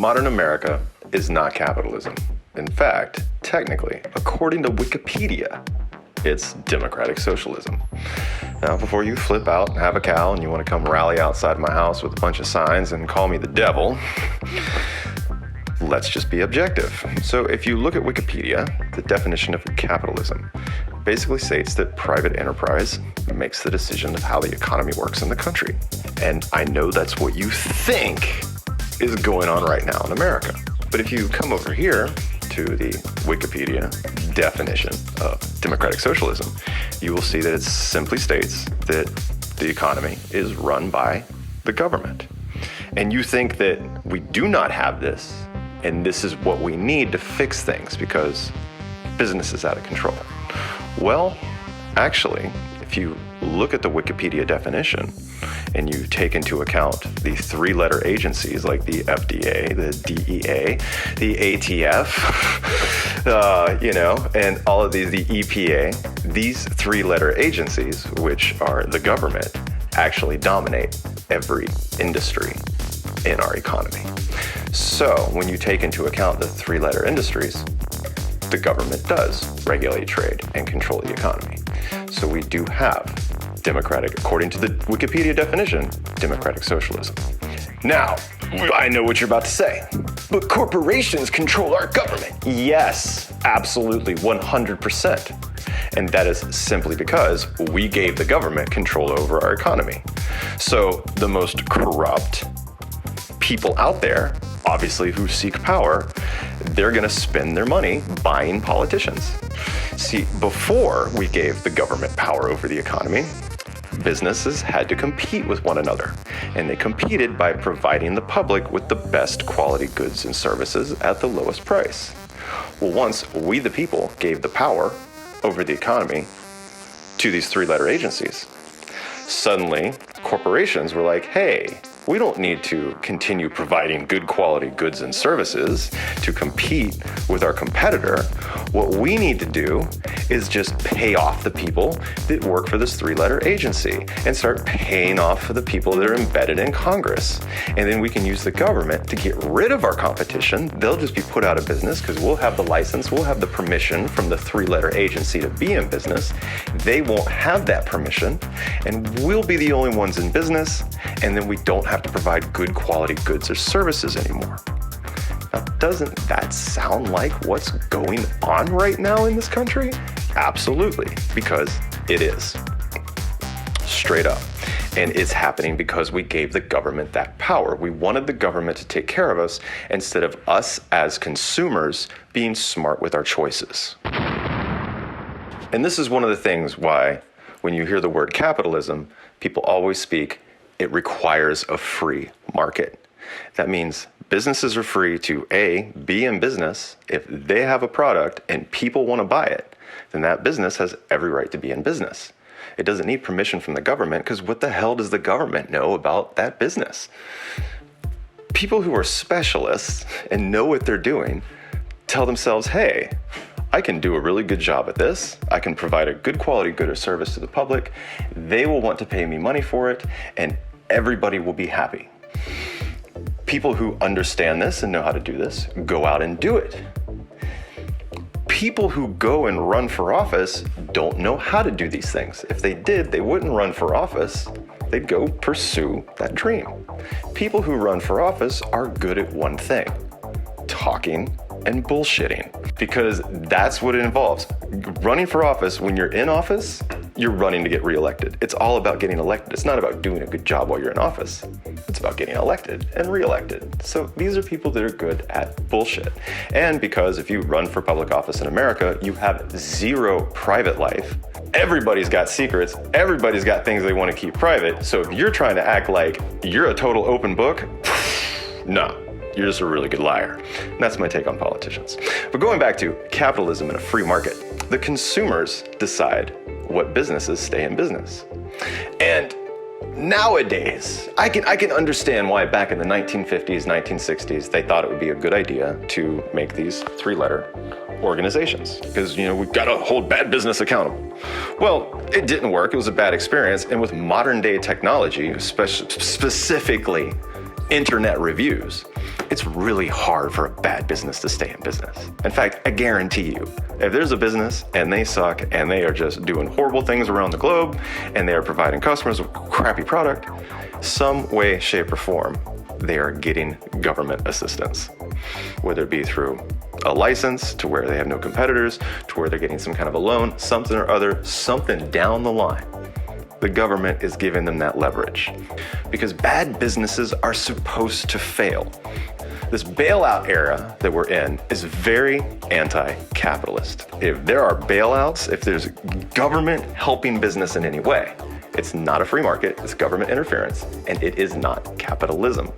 Modern America is not capitalism. In fact, technically, according to Wikipedia, it's democratic socialism. Now, before you flip out and have a cow and you want to come rally outside my house with a bunch of signs and call me the devil, let's just be objective. So if you look at Wikipedia, the definition of capitalism basically states that private enterprise makes the decision of how the economy works in the country. And I know that's what you think is going on right now in America. But if you come over here to the Wikipedia definition of democratic socialism, you will see that it simply states that the economy is run by the government. And you think that we do not have this, and this is what we need to fix things because business is out of control. Well, actually, if you look at the Wikipedia definition and you take into account the three-letter agencies like the FDA, the DEA, the ATF, and all of these, the EPA, these three-letter agencies, which are the government, actually dominate every industry in our economy. So when you take into account the three-letter industries, the government does regulate trade and control the economy. So we do have democratic, according to the Wikipedia definition, democratic socialism. Now, I know what you're about to say, but corporations control our government. Yes, absolutely, 100%. And that is simply because we gave the government control over our economy. So the most corrupt people out there, obviously who seek power, they're going to spend their money buying politicians. See, before we gave the government power over the economy, businesses had to compete with one another, and they competed by providing the public with the best quality goods and services at the lowest price. Well, once we, the people, gave the power over the economy to these three-letter agencies, suddenly corporations were like, hey, we don't need to continue providing good quality goods and services to compete with our competitor. What we need to do is just pay off the people that work for this three-letter agency and start paying off for the people that are embedded in Congress. And then we can use the government to get rid of our competition. They'll just be put out of business because we'll have the license, we'll have the permission from the three-letter agency to be in business. They won't have that permission, and we'll be the only ones in business, and then we don't have to provide good quality goods or services anymore. Now, doesn't that sound like what's going on right now in this country? Absolutely, because it is. Straight up. And it's happening because we gave the government that power. We wanted the government to take care of us instead of us as consumers being smart with our choices. And this is one of the things why when you hear the word capitalism, people always speak, it requires a free market. That means businesses are free to A, be in business. If they have a product and people want to buy it, then that business has every right to be in business. It doesn't need permission from the government because what the hell does the government know about that business? People who are specialists and know what they're doing tell themselves, hey, I can do a really good job at this. I can provide a good quality good or service to the public. They will want to pay me money for it, and everybody will be happy. People who understand this and know how to do this go out and do it. People who go and run for office don't know how to do these things. If they did, they wouldn't run for office. They'd go pursue that dream. People who run for office are good at one thing: talking and bullshitting, because that's what it involves. Running for office, when you're in office, you're running to get reelected. It's all about getting elected. It's not about doing a good job while you're in office. It's about getting elected and reelected. So these are people that are good at bullshit. And because if you run for public office in America, you have zero private life. Everybody's got secrets. Everybody's got things they want to keep private. So if you're trying to act like you're a total open book, no. You're just a really good liar. And that's my take on politicians. But going back to capitalism and a free market, the consumers decide what businesses stay in business. And nowadays, I can understand why back in the 1950s, 1960s, they thought it would be a good idea to make these three-letter organizations because, we've got to hold bad business accountable. Well, it didn't work. It was a bad experience. And with modern day technology, specifically internet reviews, it's really hard for a bad business to stay in business. In fact, I guarantee you, if there's a business and they suck and they are just doing horrible things around the globe and they are providing customers with crappy product, some way, shape, or form, they are getting government assistance, whether it be through a license to where they have no competitors, to where they're getting some kind of a loan, something or other, something down the line. The government is giving them that leverage because bad businesses are supposed to fail. This bailout era that we're in is very anti-capitalist. If there are bailouts, if there's government helping business in any way, it's not a free market, it's government interference, and it is not capitalism.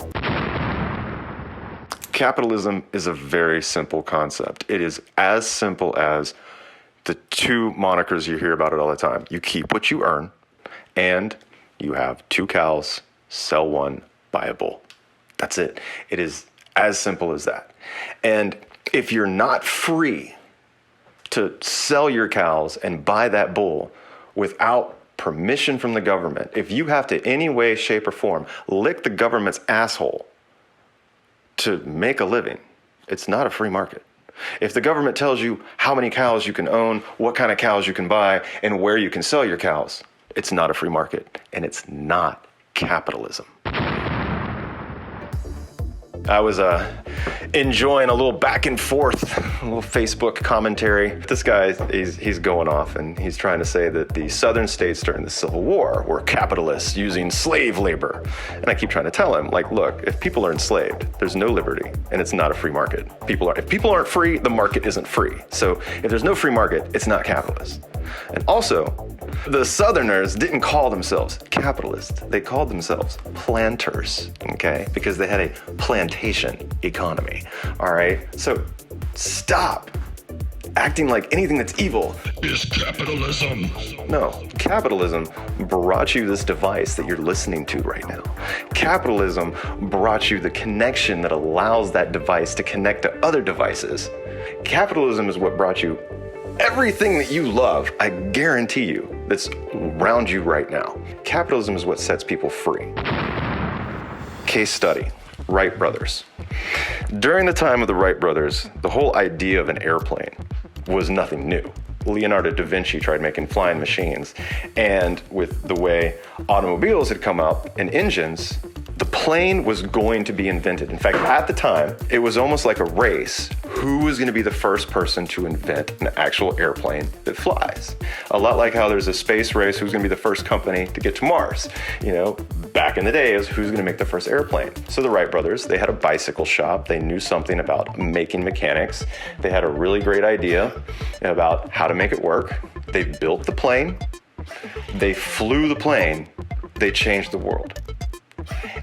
Capitalism is a very simple concept. It is as simple as the two monikers you hear about it all the time. You keep what you earn, and you have 2 cows, sell one, buy a bull. That's it. It is as simple as that. And if you're not free to sell your cows and buy that bull without permission from the government, if you have to any way, shape, or form lick the government's asshole to make a living, it's not a free market. If the government tells you how many cows you can own, what kind of cows you can buy, and where you can sell your cows, it's not a free market, and it's not capitalism. I was enjoying a little back and forth, a little Facebook commentary. This guy, he's going off, and he's trying to say that the southern states during the Civil War were capitalists using slave labor. And I keep trying to tell him, like, look, if people are enslaved, there's no liberty, and it's not a free market. If people aren't free, the market isn't free. So if there's no free market, it's not capitalist. And also, the Southerners didn't call themselves capitalists. They called themselves planters, okay? Because they had a plantation economy, all right? So stop acting like anything that's evil is capitalism. No, capitalism brought you this device that you're listening to right now. Capitalism brought you the connection that allows that device to connect to other devices. Capitalism is what brought you everything that you love, I guarantee you, that's around you right now. Capitalism is what sets people free. Case study, Wright brothers. During the time of the Wright brothers, the whole idea of an airplane was nothing new. Leonardo da Vinci tried making flying machines, and with the way automobiles had come up and engines, the plane was going to be invented. In fact, at the time, it was almost like a race. Who was going to be the first person to invent an actual airplane that flies? A lot like how there's a space race, who's going to be the first company to get to Mars? You know, back in the day, is who's going to make the first airplane? So the Wright brothers, they had a bicycle shop. They knew something about making mechanics. They had a really great idea about how to make it work. They built the plane. They flew the plane. They changed the world.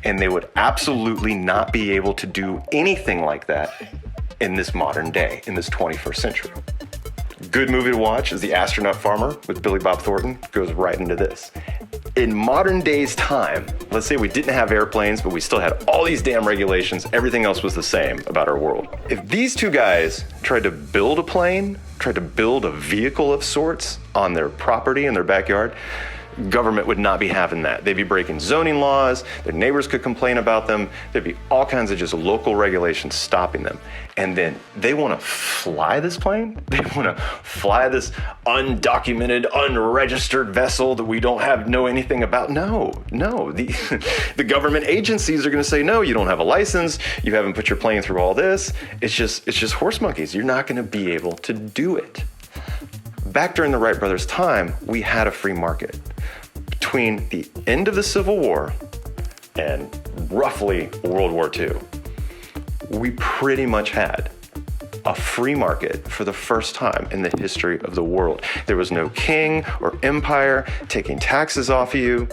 And they would absolutely not be able to do anything like that in this modern day, in this 21st century. Good movie to watch is The Astronaut Farmer with Billy Bob Thornton. Goes right into this. In modern day's time, let's say we didn't have airplanes, but we still had all these damn regulations. Everything else was the same about our world. If these two guys tried to build a plane, tried to build a vehicle of sorts on their property in their backyard, government would not be having that. They'd be breaking zoning laws, their neighbors could complain about them, there'd be all kinds of just local regulations stopping them. And then they want to fly this plane? They want to fly this undocumented, unregistered vessel that we don't know anything about? No. The government agencies are going to say, no, you don't have a license, you haven't put your plane through all this. It's just horse monkeys. You're not going to be able to do it. Back during the Wright brothers' time, we had a free market. Between the end of the Civil War and roughly World War II, we pretty much had a free market for the first time in the history of the world. There was no king or empire taking taxes off of you.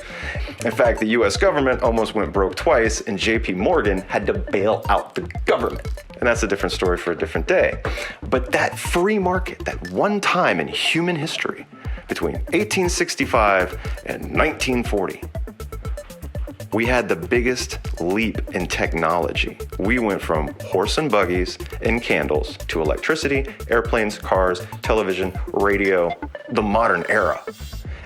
In fact, the US government almost went broke twice, and JP Morgan had to bail out the government. And that's a different story for a different day. But that free market, that one time in human history, between 1865 and 1940, we had the biggest leap in technology. We went from horse and buggies and candles to electricity, airplanes, cars, television, radio, the modern era.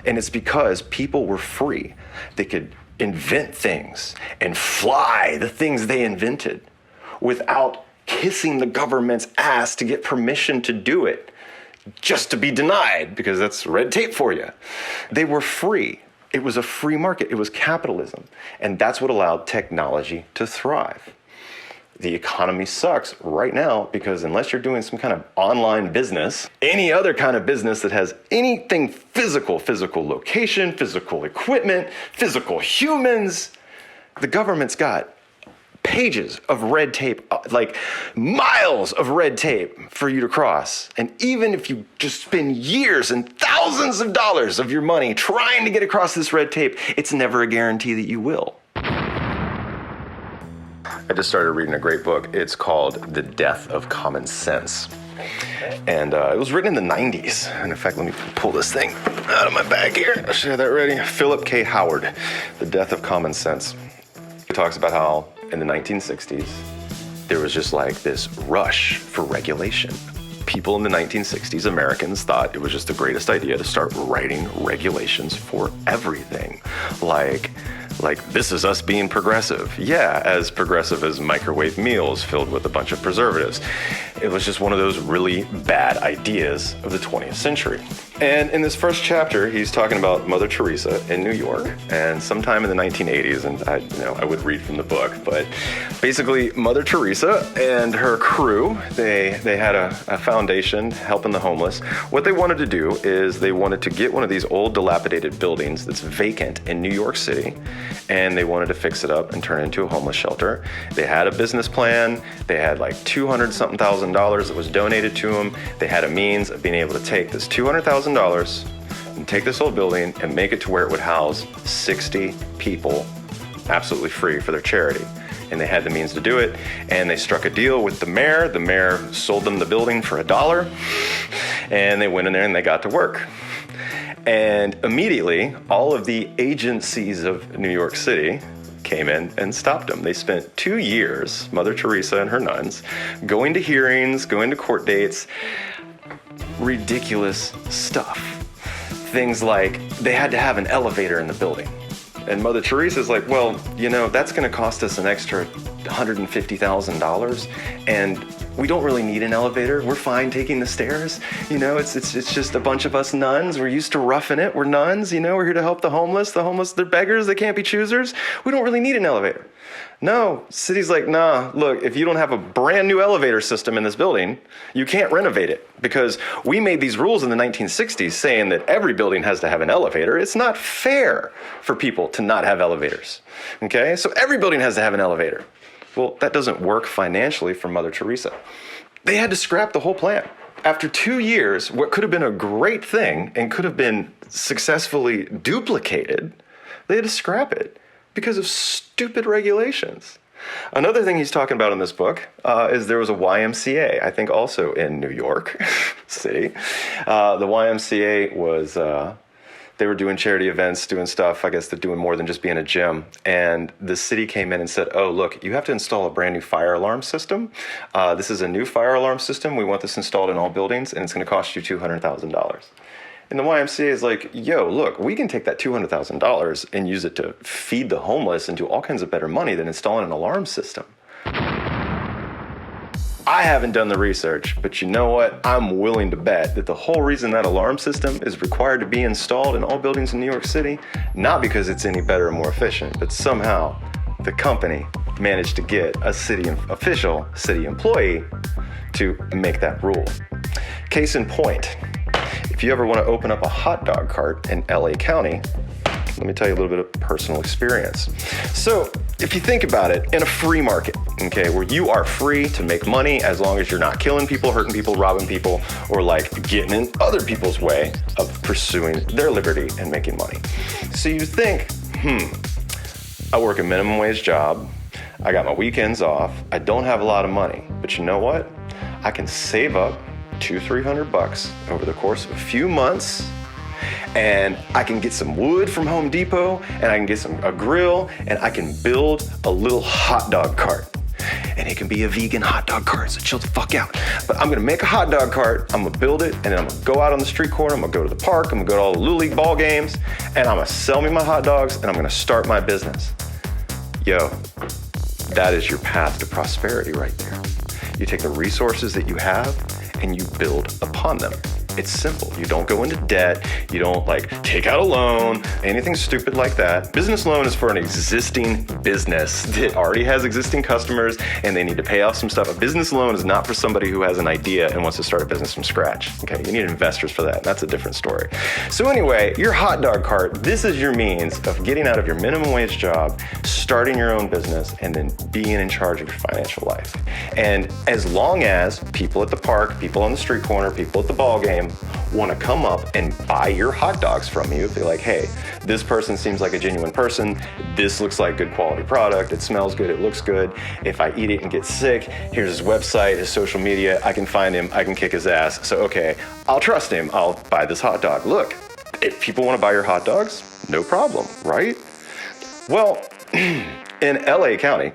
And it's because people were free. They could invent things and fly the things they invented without kissing the government's ass to get permission to do it, just to be denied, because that's red tape for you. They were free. It was a free market. It was capitalism. And that's what allowed technology to thrive. The economy sucks right now because unless you're doing some kind of online business, any other kind of business that has anything physical location, physical equipment, physical humans, the government's got pages of red tape, like miles of red tape for you to cross. And even if you just spend years and thousands of dollars of your money trying to get across this red tape, it's never a guarantee that you will. I just started reading a great book. It's called The Death of Common Sense. And it was written in the 90s. And in fact, let me pull this thing out of my bag here. I should have that ready. Philip K. Howard, The Death of Common Sense. He talks about how in the 1960s, there was just like this rush for regulation. People in the 1960s, Americans, thought it was just the greatest idea to start writing regulations for everything. Like this is us being progressive. Yeah, as progressive as microwave meals filled with a bunch of preservatives. It was just one of those really bad ideas of the 20th century. And in this first chapter, he's talking about Mother Teresa in New York, and sometime in the 1980s, and I would read from the book, but basically Mother Teresa and her crew, they had a foundation helping the homeless. What they wanted to do is they wanted to get one of these old dilapidated buildings that's vacant in New York City, and they wanted to fix it up and turn it into a homeless shelter. They had a business plan. They had like $200-something thousand that was donated to them. They had a means of being able to take this $200,000 and take this old building and make it to where it would house 60 people absolutely free for their charity. And they had the means to do it. And they struck a deal with the mayor. The mayor sold them the building for $1. And they went in there and they got to work. And immediately, all of the agencies of New York City came in and stopped them. They spent 2 years, Mother Teresa and her nuns, going to hearings, going to court dates, ridiculous stuff. Things like they had to have an elevator in the building. And Mother Teresa's like, well, that's going to cost us an extra $150,000. And we don't really need an elevator. We're fine taking the stairs. It's just a bunch of us nuns. We're used to roughing it. We're nuns. We're here to help the homeless. The homeless, they're beggars. They can't be choosers. We don't really need an elevator. No, city's like, nah, look, if you don't have a brand new elevator system in this building, you can't renovate it because we made these rules in the 1960s saying that every building has to have an elevator. It's not fair for people to not have elevators. Okay, so every building has to have an elevator. Well, that doesn't work financially for Mother Teresa. They had to scrap the whole plan. After 2 years, what could have been a great thing and could have been successfully duplicated, they had to scrap it because of stupid regulations. Another thing he's talking about in this book is there was a YMCA, I think also in New York City. The YMCA was... They were doing charity events, doing stuff. I guess they're doing more than just being a gym. And the city came in and said, oh, look, you have to install a brand new fire alarm system. This is a new fire alarm system. We want this installed in all buildings, and it's going to cost you $200,000. And the YMCA is like, yo, look, we can take that $200,000 and use it to feed the homeless and do all kinds of better money than installing an alarm system. I haven't done the research, but you know what? I'm willing to bet that the whole reason that alarm system is required to be installed in all buildings in New York City, not because it's any better or more efficient, but somehow the company managed to get a city official, city employee, to make that rule. Case in point, if you ever want to open up a hot dog cart in LA County, let me tell you a little bit of personal experience. So if you think about it, in a free market, okay, where you are free to make money as long as you're not killing people, hurting people, robbing people, or like getting in other people's way of pursuing their liberty and making money. So you think, I work a minimum wage job. I got my weekends off. I don't have a lot of money, but you know what? I can save up $200-300 over the course of a few months, and I can get some wood from Home Depot, and I can get a grill, and I can build a little hot dog cart. And it can be a vegan hot dog cart, so chill the fuck out. But I'm gonna make a hot dog cart, I'm gonna build it, and then I'm gonna go out on the street corner, I'm gonna go to the park, I'm gonna go to all the Little League ball games, and I'm gonna sell me my hot dogs, and I'm gonna start my business. Yo, that is your path to prosperity right there. You take the resources that you have and you build upon them. It's simple. You don't go into debt. You don't take out a loan, anything stupid like that. Business loan is for an existing business that already has existing customers and they need to pay off some stuff. A business loan is not for somebody who has an idea and wants to start a business from scratch. Okay, you need investors for that. That's a different story. So anyway, your hot dog cart, this is your means of getting out of your minimum wage job, starting your own business, and then being in charge of your financial life. And as long as people at the park, people on the street corner, people at the ball game want to come up and buy your hot dogs from you, if they're like, hey, this person seems like a genuine person, this looks like good quality product, it smells good, it looks good, if I eat it and get sick, here's his website, his social media, I can find him, I can kick his ass, so okay, I'll trust him, I'll buy this hot dog. Look, if people want to buy your hot dogs, no problem, right? Well, in LA County,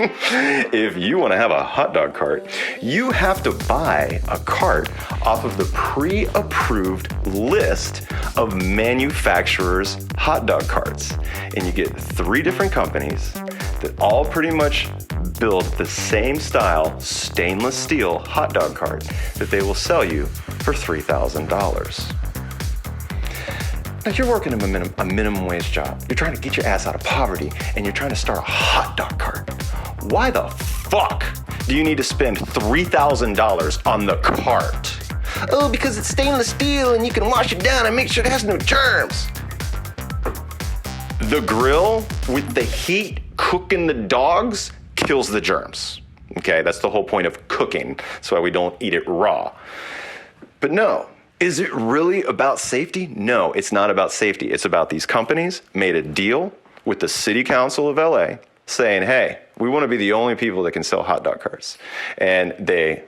if you want to have a hot dog cart, you have to buy a cart off of the pre-approved list of manufacturers' hot dog carts. And you get 3 different companies that all pretty much build the same style stainless steel hot dog cart that they will sell you for $3,000. Now you're working a minimum wage job. You're trying to get your ass out of poverty and you're trying to start a hot dog cart. Why the fuck do you need to spend $3,000 on the cart? Oh, because it's stainless steel and you can wash it down and make sure it has no germs. The grill with the heat cooking the dogs kills the germs. Okay, that's the whole point of cooking. That's why we don't eat it raw. But no. Is it really about safety? No, it's not about safety. It's about these companies made a deal with the city council of LA saying, hey, we want to be the only people that can sell hot dog carts. And they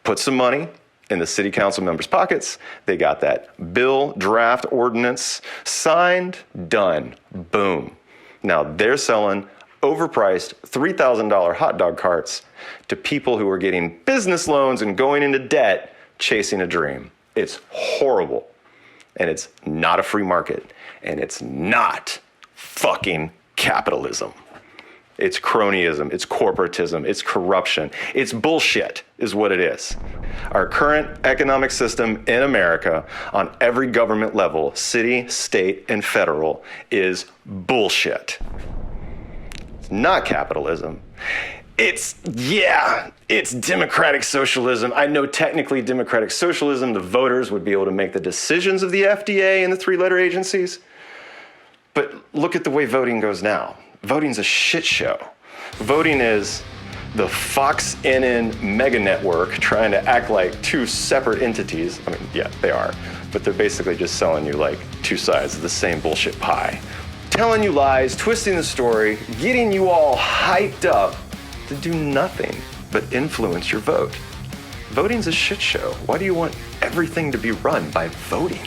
put some money in the city council members' pockets. They got that bill, draft, ordinance signed, done, boom. Now they're selling overpriced $3,000 hot dog carts to people who are getting business loans and going into debt, chasing a dream. It's horrible, and it's not a free market, and it's not fucking capitalism. It's cronyism, it's corporatism, it's corruption, it's bullshit is what it is. Our current economic system in America on every government level, city, state, and federal, is bullshit. It's not capitalism. It's democratic socialism. I know technically democratic socialism, the voters would be able to make the decisions of the FDA and the 3-letter agencies. But look at the way voting goes now. Voting's a shit show. Voting is the Fox NN mega network trying to act like 2 separate entities. I mean, yeah, they are. But they're basically just selling you 2 sides of the same bullshit pie. Telling you lies, twisting the story, getting you all hyped up to do nothing but influence your vote. Voting's a shit show. Why do you want everything to be run by voting?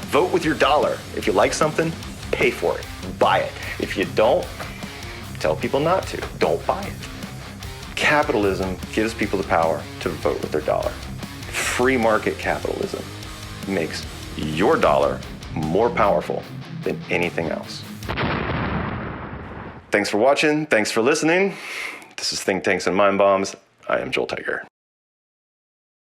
Vote with your dollar. If you like something, pay for it. Buy it. If you don't, tell people not to. Don't buy it. Capitalism gives people the power to vote with their dollar. Free market capitalism makes your dollar more powerful than anything else. Thanks for watching. Thanks for listening. This is Think Tanks and Mind Bombs. I am Joel Tiger.